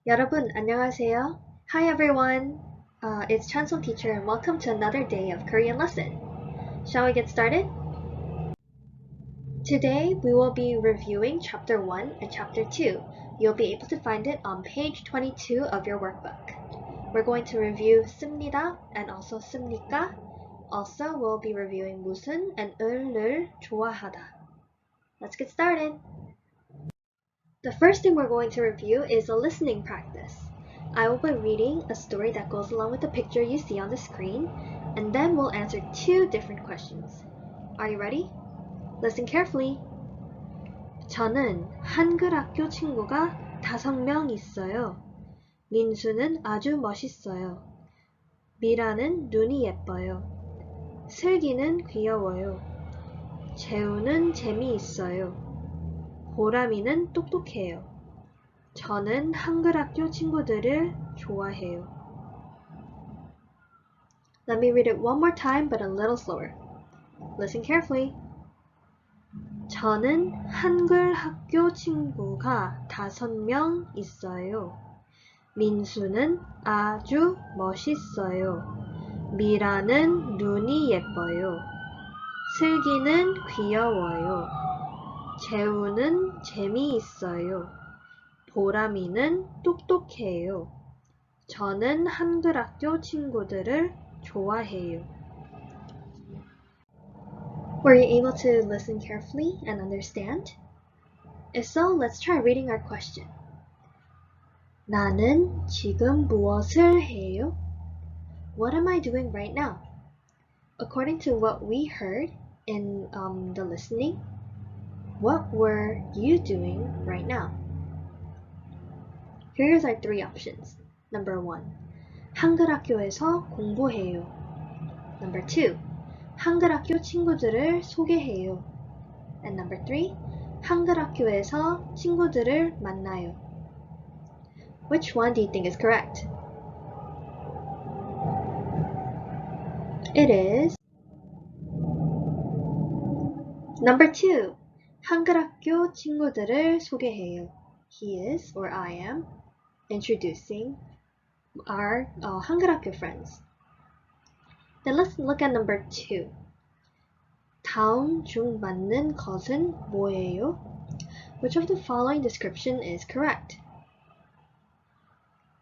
여러분, 안녕하세요. Hi everyone. It's Chansung teacher and welcome to another day of Korean lesson. Shall we get started? Today we will be reviewing chapter 1 and chapter 2. You'll be able to find it on page 22 of your workbook. We're going to review 씁니다 and also 씁니까. Also, we'll be reviewing 무슨 and 을을 좋아하다. Let's get started. The first thing we're going to review is a listening practice. I will be reading a story that goes along with the picture you see on the screen, and then we'll answer two different questions. Are you ready? Listen carefully. 저는 한글 학교 친구가 5명 있어요. 민수는 아주 멋있어요. 미라는 눈이 예뻐요. 슬기는 귀여워요. 재우는 재미있어요. 보람이는 똑똑해요. 저는 한글 학교 친구들을 좋아해요. Let me read it one more time but a little slower. Listen carefully. 저는 한글 학교 친구가 5명 있어요. 민수는 아주 멋있어요. 미라는 눈이 예뻐요. 슬기는 귀여워요. 재우는 재미있어요. 보람이는 똑똑해요. 저는 한글 학교 친구들을 좋아해요. Were you able to listen carefully and understand? If so, let's try reading our question. 나는 지금 무엇을 해요? What am I doing right now? According to what we heard in the listening, what were you doing right now? Here's our three options. Number 1. 한글 학교에서 공부해요. Number 2. 한글 학교 친구들을 소개해요. And number 3. 한글 학교에서 친구들을 만나요. Which one do you think is correct? It is number 2. 한글 학교 친구들을 소개해요. He is, or I am, introducing our 한글 학교 friends. Then let's look at number 2. 다음 중 맞는 것은 뭐예요? Which of the following description is correct?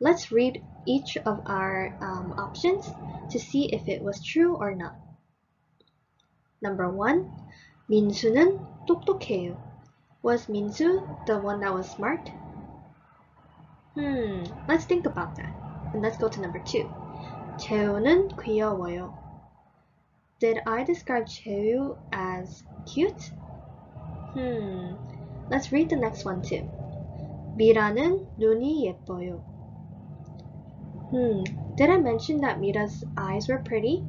Let's read each of our options to see if it was true or not. Number 1. 민수는 똑똑해요. Was Minsu the one that was smart? Let's think about that. And let's go to number 2. 재우는 귀여워요. Did I describe 재우 as cute? Let's read the next one too. 미라는 눈이 예뻐요. Did I mention that Mira's eyes were pretty?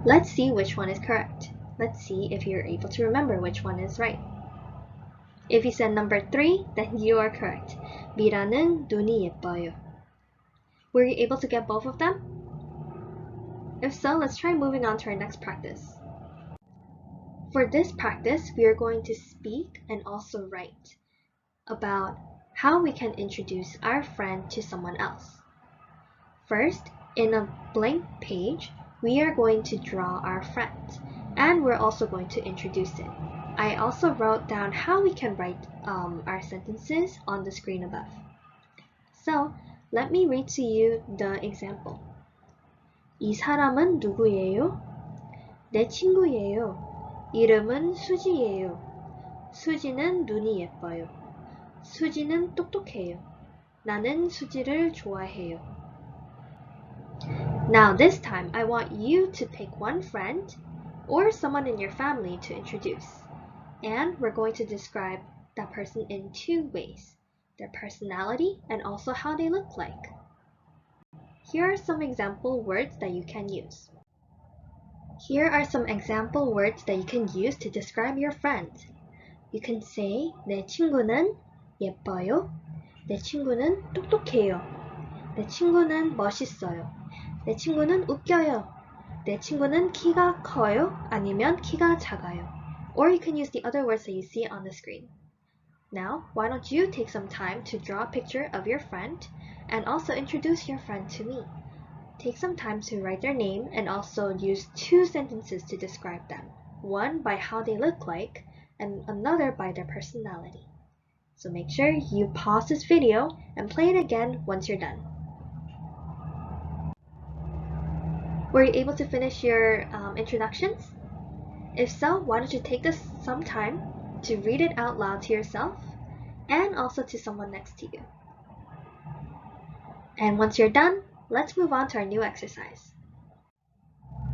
Let's see which one is correct. Let's see if you're able to remember which one is right. If you said number 3, then you are correct. 미라는 눈이 예뻐요. Were you able to get both of them? If so, let's try moving on to our next practice. For this practice, we are going to speak and also write about how we can introduce our friend to someone else. First, in a blank page, we are going to draw our friend, and we're also going to introduce it. I also wrote down how we can write our sentences on the screen above. So, let me read to you the example. 이 사람은 누구예요? 내 친구예요. 이름은 수지예요. 수지는 눈이 예뻐요. 수지는 똑똑해요. 나는 수지를 좋아해요. Now this time, I want you to pick one friend or someone in your family to introduce. And we're going to describe that person in two ways. Their personality and also how they look like. Here are some example words that you can use. Here are some example words that you can use to describe your friend. You can say 내 친구는 예뻐요. 내 친구는 똑똑해요. 내 친구는 멋있어요. 내 친구는 웃겨요. 내 친구는 키가 커요. 아니면 키가 작아요. Or you can use the other words that you see on the screen. Now, why don't you take some time to draw a picture of your friend and also introduce your friend to me. Take some time to write their name and also use 2 sentences to describe them. One by how they look like and another by their personality. So make sure you pause this video and play it again once you're done. Were you able to finish your introductions? If so, why don't you take some time to read it out loud to yourself and also to someone next to you. And once you're done, let's move on to our new exercise.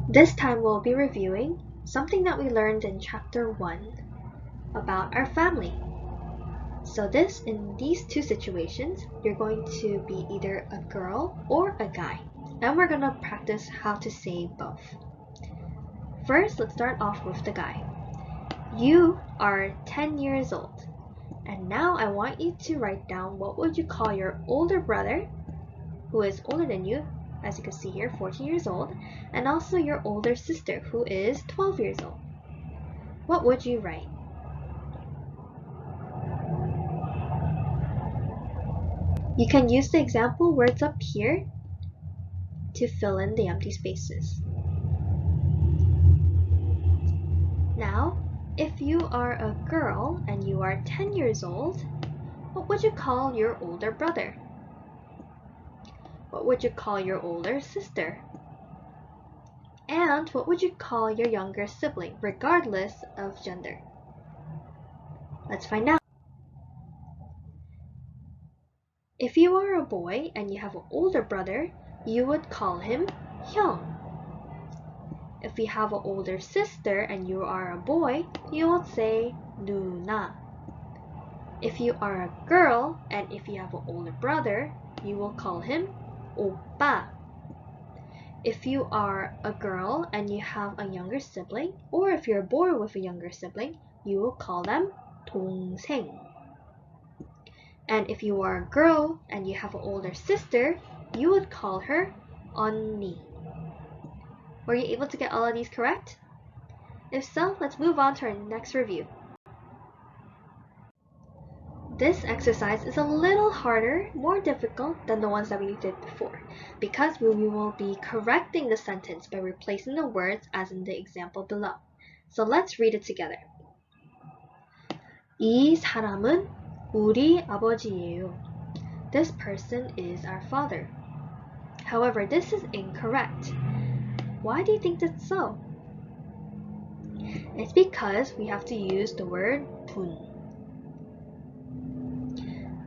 This time we'll be reviewing something that we learned in chapter 1 about our family. So in these 2 situations, you're going to be either a girl or a guy. And we're going to practice how to say both. First, let's start off with the guy. You are 10 years old. And now I want you to write down what would you call your older brother, who is older than you, as you can see here, 14 years old, and also your older sister, who is 12 years old. What would you write? You can use the example words up here to fill in the empty spaces. Now, if you are a girl and you are 10 years old, what would you call your older brother? What would you call your older sister? And what would you call your younger sibling, regardless of gender? Let's find out. If you are a boy and you have an older brother, you would call him 형. If you have an older sister and you are a boy, you will say 누나. If you are a girl and if you have an older brother, you will call him 오빠. If you are a girl and you have a younger sibling, or if you're a boy with a younger sibling, you will call them 동생. And if you are a girl and you have an older sister, you would call her 언니. Were you able to get all of these correct? If so, let's move on to our next review. This exercise is a little harder, more difficult than the ones that we did before, because we will be correcting the sentence by replacing the words as in the example below. So let's read it together. 이 사람은 우리 아버지예요. This person is our father. However, this is incorrect. Why do you think that's so? It's because we have to use the word 분.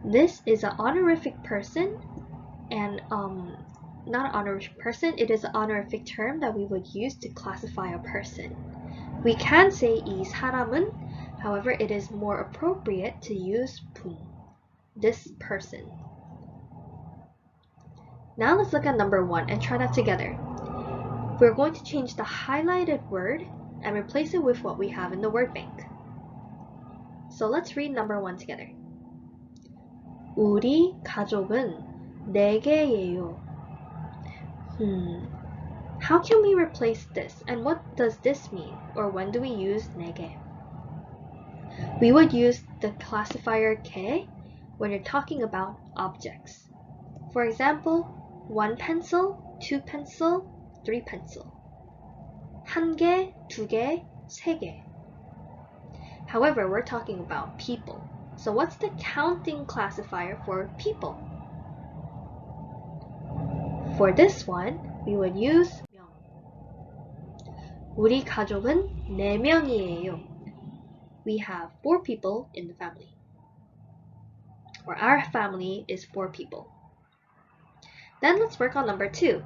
This is an honorific person and not an honorific person, it is an honorific term that we would use to classify a person. We can say 이 사람은, however, it is more appropriate to use 분, this person. Now let's look at number 1 and try that together. We're going to change the highlighted word and replace it with what we have in the word bank. So let's read number 1 together. 우리 가족은 4개예요. How can we replace this? And what does this mean? Or when do we use 4개? We would use the classifier 개 when you're talking about objects. For example, 1 pencil, 2 pencil, 3 pencil. 1개, 2개, 3개. However, we're talking about people. So what's the counting classifier for people? For this one, we would use 명. 우리 가족은 4명이에요. We have 4 people in the family. Or our family is 4 people. Then let's work on number 2.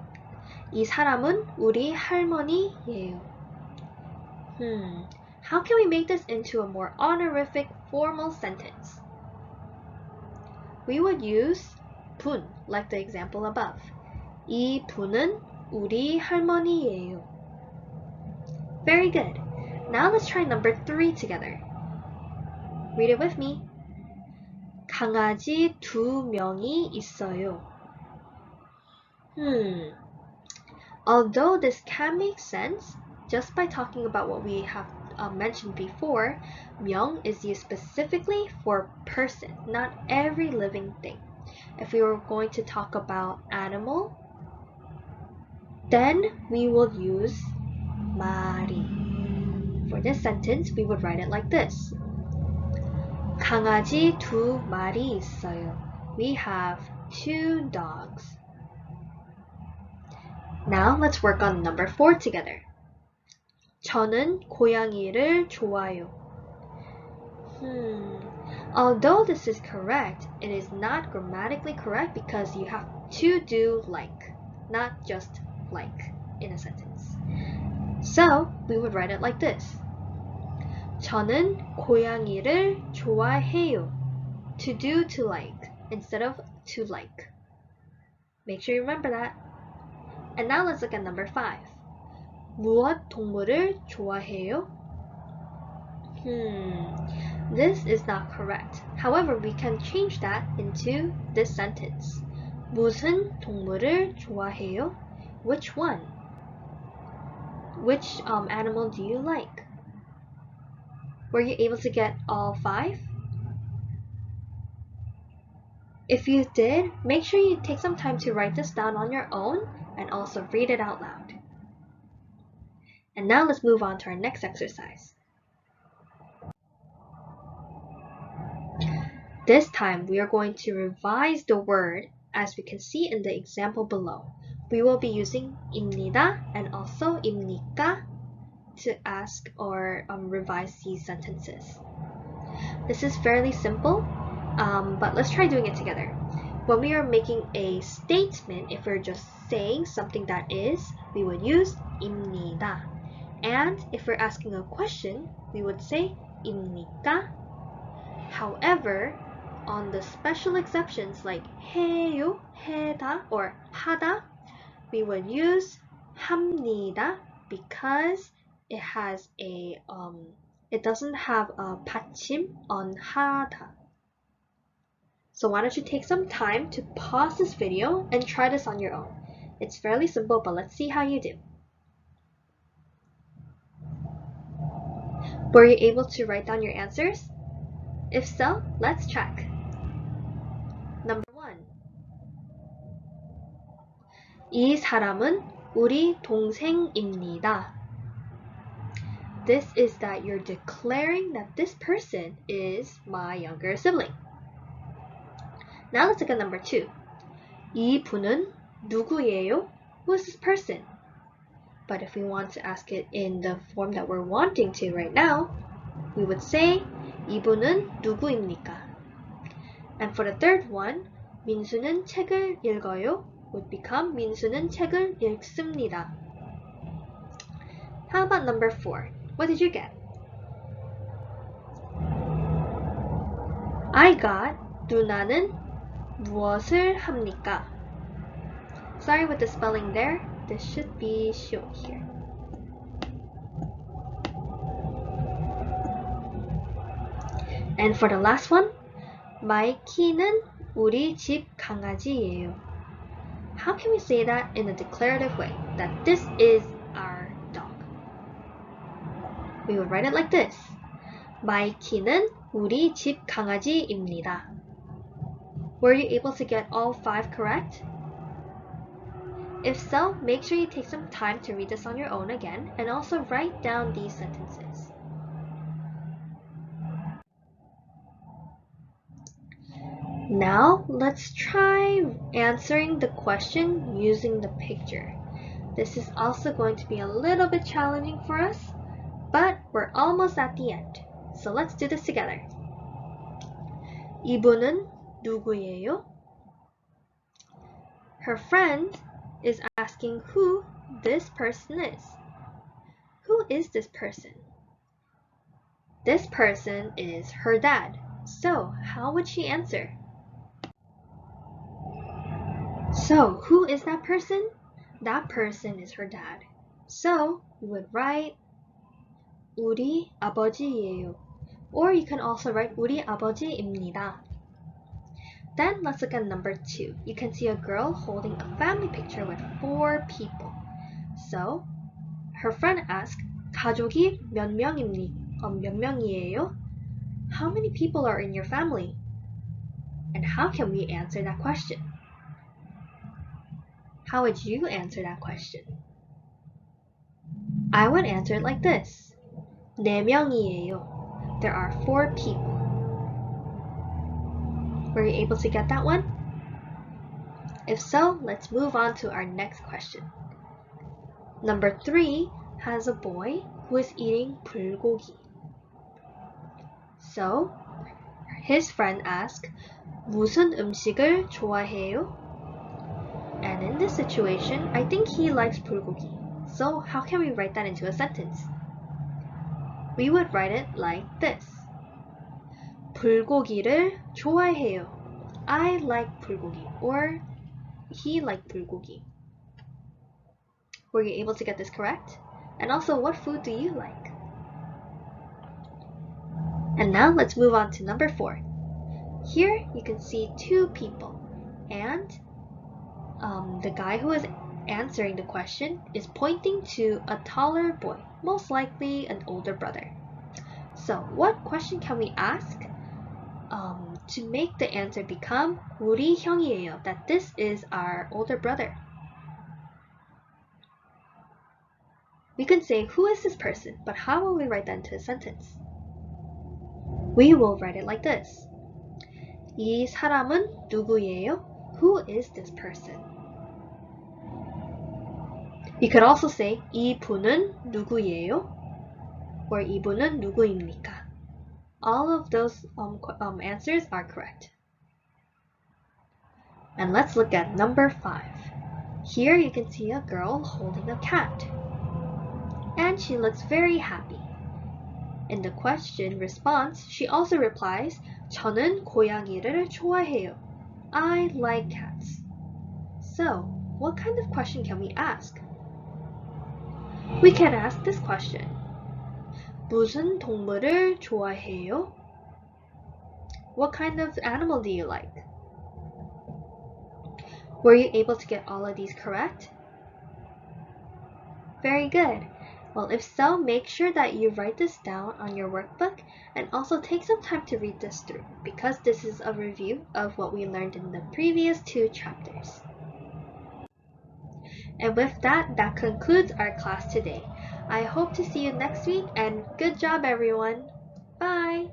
이 사람은 우리 할머니예요. How can we make this into a more honorific formal sentence? We would use 분, like the example above. 이 분은 우리 할머니예요. Very good. Now let's try number 3 together. Read it with me. 강아지 2명이 있어요. Although this can make sense just by talking about what we have mentioned before, 명 is used specifically for person, not every living thing. If we were going to talk about animal, then we will use 마리. For this sentence, we would write it like this. 강아지 두 마리 있어요. We have 2 dogs. Now let's work on number 4 together. 저는 고양이를 좋아요. Although this is correct, it is not grammatically correct because you have to do like, not just like in a sentence. So we would write it like this. 저는 고양이를 좋아해요. To do, to like, instead of to like. Make sure you remember that. And now let's look at number 5. 무엇 동물을 좋아해요? This is not correct. However, we can change that into this sentence. 무슨 동물을 좋아해요? Which one? Which animal do you like? Were you able to get all 5? If you did, make sure you take some time to write this down on your own and also read it out loud. And now let's move on to our next exercise. This time we are going to revise the word as we can see in the example below. We will be using 입니다 and also 입니까 to ask or revise these sentences. This is fairly simple, but let's try doing it together. When we are making a statement, if we're just saying something that is, we would use 입니다. And if we're asking a question, we would say 입니까? However, on the special exceptions like 해요, 해다, or 하다, we would use 합니다 because it has a it doesn't have a 받침 on 하다. So why don't you take some time to pause this video and try this on your own. It's fairly simple, but let's see how you do. Were you able to write down your answers? If so, let's check. Number 1. 이 사람은 우리 동생입니다. This is that you're declaring that this person is my younger sibling. Now let's look at number 2. 이 분은 누구예요? Who is this person? But if we want to ask it in the form that we're wanting to right now, we would say 이분은 누구입니까? And for the third one, 민수는 책을 읽어요 would become 민수는 책을 읽습니다. How about number 4? What did you get? I got 누나는 무엇을 합니까? Sorry with the spelling there. This should be shown here. And for the last one, 마이키는 우리 집 강아지예요. How can we say that in a declarative way? That this is our dog. We would write it like this. 마이키는 우리 집 강아지입니다. Were you able to get all 5 correct? If so, make sure you take some time to read this on your own again and also write down these sentences. Now, let's try answering the question using the picture. This is also going to be a little bit challenging for us, but we're almost at the end. So let's do this together. 이분은 누구예요? Her friend is asking who this person is. Who is this person? This person is her dad. So, how would she answer? So, who is that person? That person is her dad. So, we would write 우리 아버지예요. Or you can also write 우리 아버지입니다. Then let's look at number 2. You can see a girl holding a family picture with 4 people. So, her friend asked, 가족이 몇 명이에요? How many people are in your family? And how can we answer that question? How would you answer that question? I would answer it like this. 4명이에요. There are 4 people. Were you able to get that one? If so, let's move on to our next question. Number 3 has a boy who is eating 불고기. So, his friend asks, 무슨 음식을 좋아해요? And in this situation, I think he likes 불고기. So, how can we write that into a sentence? We would write it like this. 불고기를 좋아해요. I like 불고기. Or he liked 불고기. Were you able to get this correct? And also, what food do you like? And now let's move on to number 4. Here you can see 2 people, and the guy who is answering the question is pointing to a taller boy, most likely an older brother. So what question can we ask to make the answer become 우리 형이에요, that this is our older brother? We can say, who is this person? But how will we write that into a sentence? We will write it like this. 이 사람은 누구예요? Who is this person? You could also say, 이분은 누구예요? Or 이분은 누구입니까? All of those answers are correct. And let's look at number 5. Here you can see a girl holding a cat. And she looks very happy. In the question response, she also replies, 저는 고양이를 좋아해요. I like cats. So, what kind of question can we ask? We can ask this question. 무슨 동물을 좋아해요? What kind of animal do you like? Were you able to get all of these correct? Very good. Well, if so, make sure that you write this down on your workbook and also take some time to read this through, because this is a review of what we learned in the previous 2 chapters. And with that, that concludes our class today. I hope to see you next week, and good job everyone! Bye!